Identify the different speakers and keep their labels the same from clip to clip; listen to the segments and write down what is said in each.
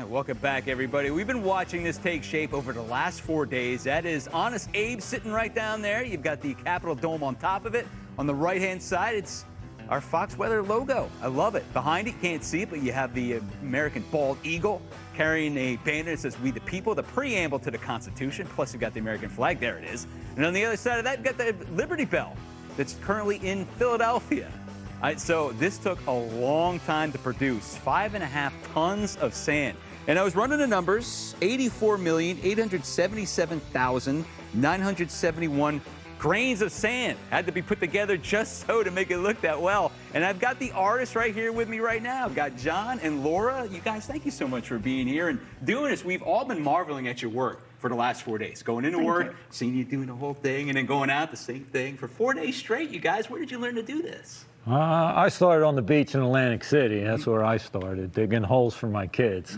Speaker 1: Welcome back, everybody. We've been watching this take shape over the last 4 days. That is Honest Abe sitting right down there. You've got the Capitol Dome on top of it. On the right-hand side, it's our Fox Weather logo. I love it. Behind it, you can't see it, but you have the American bald eagle carrying a banner that says "We the People," the preamble to the Constitution. Plus, you've got the American flag. There it is. And on the other side of that, you've got the Liberty Bell that's currently in Philadelphia. All right, so this took a long time to produce, 5.5 tons of sand. And I was running the numbers, 84,877,971 grains of sand had to be put together just so to make it look that well. And I've got the artists right here with me right now. I've got John and Laura. You guys, thank you so much for being here and doing this. We've all been marveling at your work for the last 4 days. Going into work, seeing you doing the whole thing, and then going out, the same thing. For 4 days straight, you guys, where did you learn to do this?
Speaker 2: I started on the beach in Atlantic City. That's where I started, digging holes for my kids.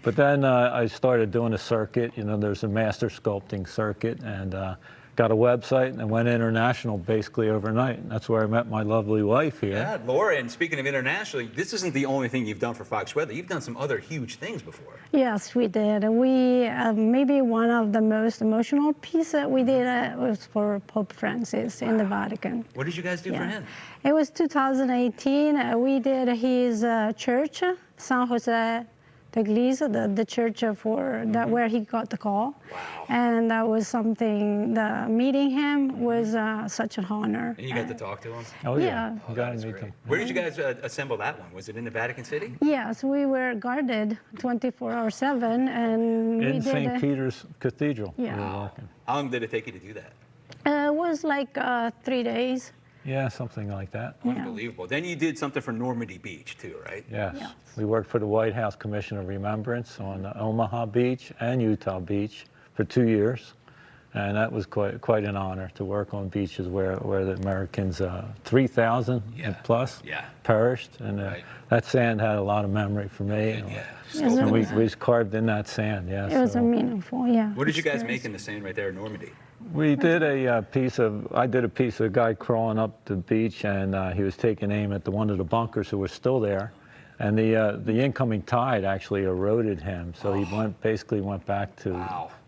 Speaker 2: But then I started doing a circuit. You know, there's a master sculpting circuit, and got a website and went international basically overnight. And that's where I met my lovely wife here.
Speaker 1: Yeah, Laura, and speaking of internationally, this isn't the only thing you've done for Fox Weather. You've done some other huge things before.
Speaker 3: Yes, we did. We maybe one of the most emotional pieces that we did was for Pope Francis in the Vatican.
Speaker 1: What did you guys do for him?
Speaker 3: It was 2018. We did his church, San Jose de Iglesia, the church for that where he got the call.
Speaker 1: Wow.
Speaker 3: And that was something, meeting him was such an honor.
Speaker 1: And you got to talk to him?
Speaker 2: Oh, yeah.
Speaker 1: Oh, that was great. Where did you guys assemble that one? Was it in the Vatican City?
Speaker 3: Yes, we were guarded 24/7, and
Speaker 2: In
Speaker 3: we did
Speaker 2: St. Peter's Cathedral.
Speaker 3: Yeah.
Speaker 2: We were working.
Speaker 1: How long did it take you to do that?
Speaker 3: It was like 3 days.
Speaker 2: Yeah, something like that.
Speaker 1: Unbelievable. Then you did something for Normandy Beach, too, right?
Speaker 2: Yes.
Speaker 3: Yes.
Speaker 2: We worked for the White House Commission of Remembrance on Omaha Beach and Utah Beach for 2 years. And that was quite an honor to work on beaches where the Americans, 3,000 plus, perished. And that sand had a lot of memory for me. And we carved in that sand,
Speaker 3: It was meaningful,
Speaker 1: What did you guys make in the sand right there in Normandy?
Speaker 2: We did I did a piece of a guy crawling up the beach, and he was taking aim at one of the bunkers who was still there. And the incoming tide actually eroded him. So he basically went back to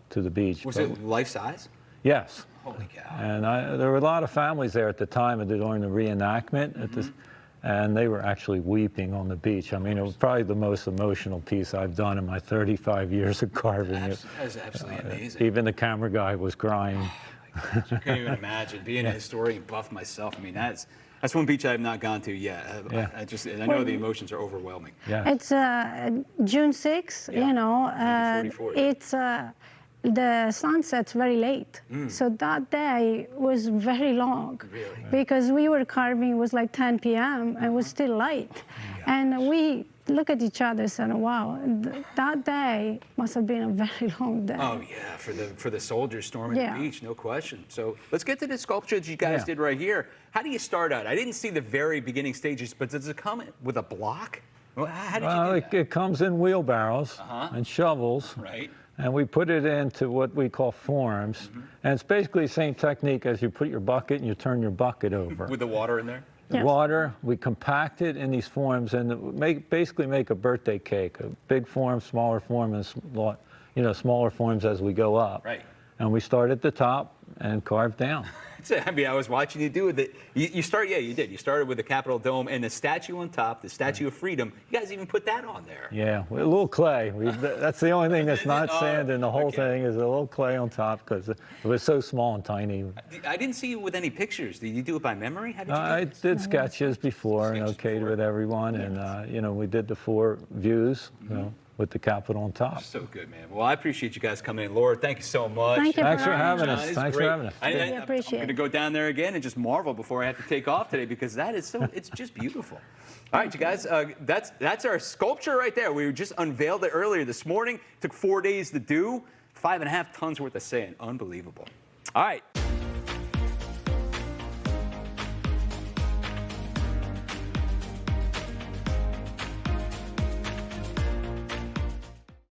Speaker 2: the beach.
Speaker 1: Was it life size?
Speaker 2: Yes.
Speaker 1: Holy cow.
Speaker 2: And there were a lot of families there at the time during the reenactment, and they were actually weeping on the beach. I mean, it was probably the most emotional piece I've done in my 35 years of carving.
Speaker 1: That was absolutely amazing.
Speaker 2: Even the camera guy was crying.
Speaker 1: Oh, my gosh, I can't even imagine. Being a historian buff myself, I mean, that's one beach I have not gone to yet. I know the emotions are overwhelming.
Speaker 2: Yeah.
Speaker 3: It's June 6th, you know, it's the sunset's very late. So that day was very long.
Speaker 1: Really?
Speaker 3: Because we were carving, it was like 10 p.m. and it was still light. And we look at each other and said, wow, that day must have been a very long day.
Speaker 1: Oh yeah, for the soldiers storming the beach, no question. So let's get to the sculpture that you guys did right here. How do you start out? I didn't see the very beginning stages, but does it come with a block? How did you do that?
Speaker 2: It comes in wheelbarrows and shovels.
Speaker 1: Right.
Speaker 2: And we put it into what we call forms. And it's basically the same technique as you put your bucket and you turn your bucket over.
Speaker 1: With the water in there?
Speaker 2: Water, we compact it in these forms and basically make a birthday cake, a big form, smaller form, and smaller forms as we go up.
Speaker 1: Right.
Speaker 2: And we start at the top and carve down.
Speaker 1: I mean, I was watching you do it. You did. You started with the Capitol Dome and the statue on top, the Statue of Freedom. You guys even put that on there.
Speaker 2: Yeah, a little clay. That's the only thing that's not sand in the whole thing is a little clay on top because it was so small and tiny.
Speaker 1: I didn't see you with any pictures. Did you do it by memory? How did you do
Speaker 2: I did sketches before and okayed with everyone, and we did the 4 views. With the Capitol on top.
Speaker 1: So good, man. Well, I appreciate you guys coming in. Laura, thank you so much.
Speaker 3: Thank you.
Speaker 2: Thanks for having us. Thanks for having us.
Speaker 3: I appreciate it.
Speaker 1: I'm going to go down there again and just marvel before I have to take off today because it's just beautiful. All right, you guys, that's our sculpture right there. We just unveiled it earlier this morning. Took 4 days to do. 5.5 tons worth of sand. Unbelievable. All right.